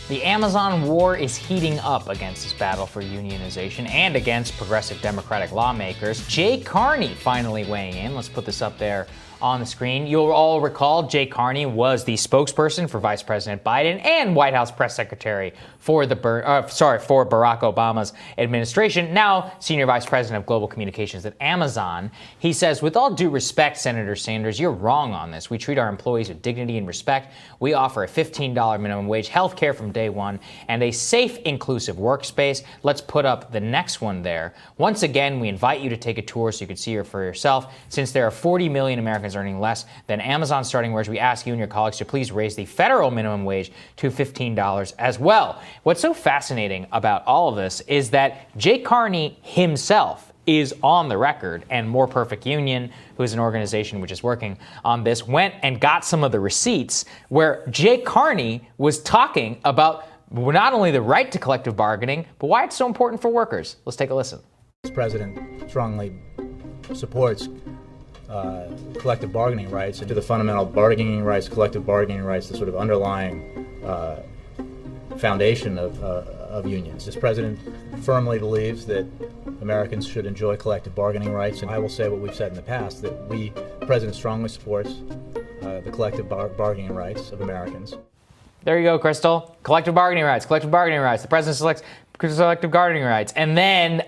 The Amazon war is heating up against this battle for unionization and against progressive Democratic lawmakers. Jay Carney finally weighing in. Let's put this up there on the screen. You'll all recall Jay Carney was the spokesperson for Vice President Biden and White House press secretary for Barack Obama's administration, now Senior Vice President of Global Communications at Amazon. He says, with all due respect, Senator Sanders, you're wrong on this. We treat our employees with dignity and respect. We offer a $15 minimum wage, health care from day one, and a safe, inclusive workspace. Let's put up the next one there. Once again, we invite you to take a tour so you can see her for yourself. Since there are 40 million Americans earning less than Amazon starting wage, we ask you and your colleagues to please raise the federal minimum wage to $15 as well. What's so fascinating about all of this is that Jay Carney himself is on the record, and More Perfect Union, who is an organization which is working on this, went and got some of the receipts where Jay Carney was talking about not only the right to collective bargaining, but why it's so important for workers. Let's take a listen. This president strongly supports collective bargaining rights, and to the fundamental bargaining rights, collective bargaining rights, the sort of underlying foundation of unions. This president firmly believes that Americans should enjoy collective bargaining rights, and I will say what we've said in the past, that the president strongly supports the collective bargaining rights of Americans. There you go, Krystal. Collective bargaining rights, collective bargaining rights. The president selects collective bargaining rights. And then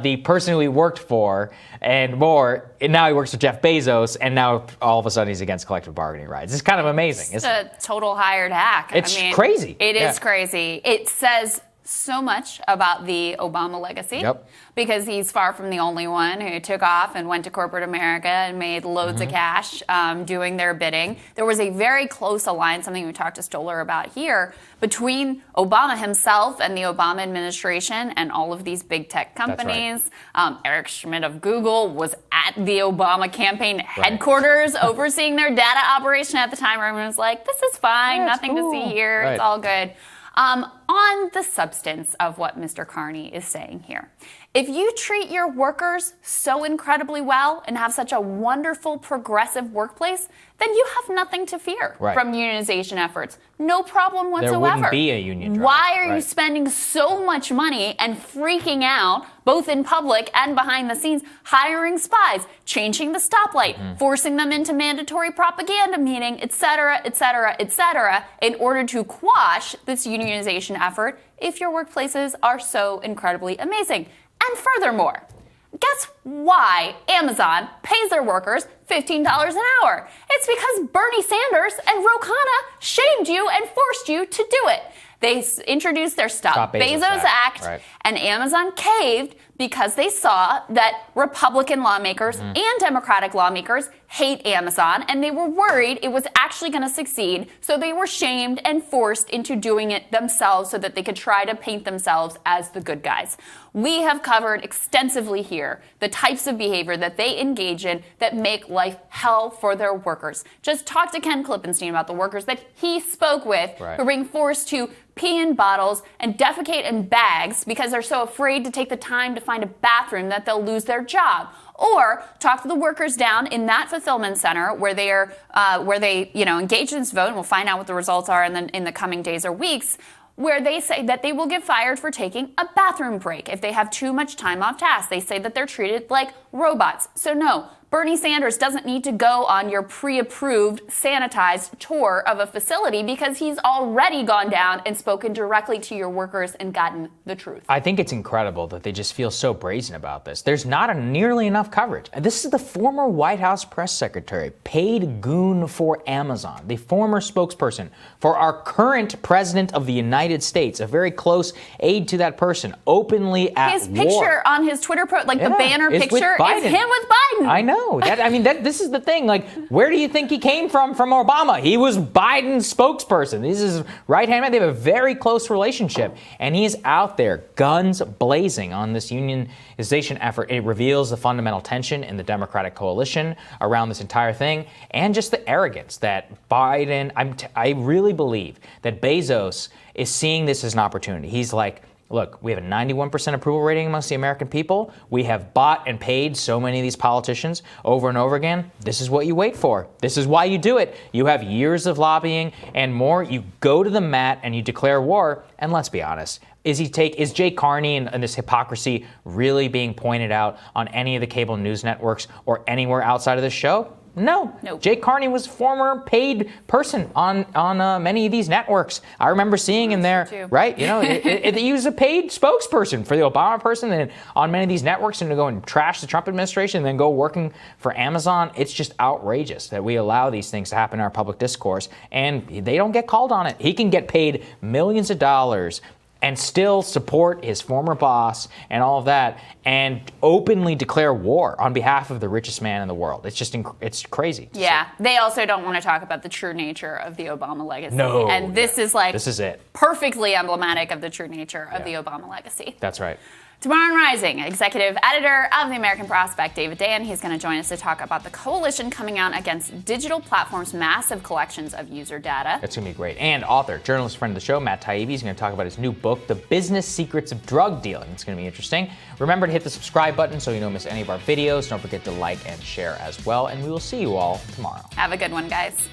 the person who he worked for and more, and now he works with Jeff Bezos, and now all of a sudden he's against collective bargaining rights. It's kind of amazing. It's a total hired hack. It's crazy. It is crazy. It says so much about the Obama legacy, because he's far from the only one who took off and went to corporate America and made loads of cash doing their bidding. There was a very close alliance, something we talked to Stoller about here, between Obama himself and the Obama administration and all of these big tech companies. Right. Eric Schmidt of Google was at the Obama campaign headquarters overseeing their data operation at the time where everyone was like, this is fine, nothing to see here, it's all good. On the substance of what Mr. Carney is saying here, if you treat your workers so incredibly well and have such a wonderful progressive workplace, then you have nothing to fear from unionization efforts. No problem whatsoever. There wouldn't be a union drive. Why are you spending so much money and freaking out, both in public and behind the scenes, hiring spies, changing the stoplight, forcing them into mandatory propaganda meeting, et cetera, in order to quash this unionization effort if your workplaces are so incredibly amazing? And furthermore, guess why Amazon pays their workers $15 an hour? It's because Bernie Sanders and Ro Khanna shamed you and forced you to do it. They introduced their Stop Bezos Act, and Amazon caved because they saw that Republican lawmakers and Democratic lawmakers hate Amazon, and they were worried it was actually going to succeed, so they were shamed and forced into doing it themselves so that they could try to paint themselves as the good guys. We have covered extensively here the types of behavior that they engage in that make life hell for their workers. Just talk to Ken Klippenstein about the workers that he spoke with who are being forced to pee in bottles and defecate in bags because they're so afraid to take the time to find a bathroom that they'll lose their job. Or talk to the workers down in that fulfillment center where they are, engage in this vote, and we'll find out what the results are in the coming days or weeks, where they say that they will get fired for taking a bathroom break if they have too much time off task. They say that they're treated like robots. So no, Bernie Sanders doesn't need to go on your pre-approved, sanitized tour of a facility because he's already gone down and spoken directly to your workers and gotten the truth. I think it's incredible that they just feel so brazen about this. There's not nearly enough coverage. This is the former White House press secretary, paid goon for Amazon, the former spokesperson for our current president of the United States, a very close aide to that person, openly at war. His picture on his Twitter post, the banner picture, is him with Biden. I know. This is the thing. Where do you think he came from Obama? He was Biden's spokesperson. This is right-hand man. They have a very close relationship. And he is out there, guns blazing on this unionization effort. It reveals the fundamental tension in the Democratic coalition around this entire thing, and just the arrogance that Biden, I really believe that Bezos is seeing this as an opportunity. He's like, Look, we have a 91% approval rating amongst the American people. We have bought and paid so many of these politicians over and over again. This is what you wait for. This is why you do it. You have years of lobbying and more. You go to the mat and you declare war. And let's be honest, is Jay Carney and this hypocrisy really being pointed out on any of the cable news networks or anywhere outside of this show? No. Nope. Jay Carney was a former paid person on many of these networks. I remember seeing him there, too. right? You know, he was a paid spokesperson for the Obama person and on many of these networks, and to go and trash the Trump administration and then go working for Amazon. It's just outrageous that we allow these things to happen in our public discourse, and they don't get called on it. He can get paid millions of dollars and still support his former boss and all of that, and openly declare war on behalf of the richest man in the world. It's just, it's crazy. Yeah, they also don't want to talk about the true nature of the Obama legacy. No. And this is it. Perfectly emblematic of the true nature of the Obama legacy. That's right. Tomorrow on Rising, executive editor of the American Prospect, David Dan. He's going to join us to talk about the coalition coming out against digital platforms' massive collections of user data. That's going to be great. And author, journalist, friend of the show, Matt Taibbi, is going to talk about his new book, The Business Secrets of Drug Dealing. It's going to be interesting. Remember to hit the subscribe button so you don't miss any of our videos. Don't forget to like and share as well. And we will see you all tomorrow. Have a good one, guys.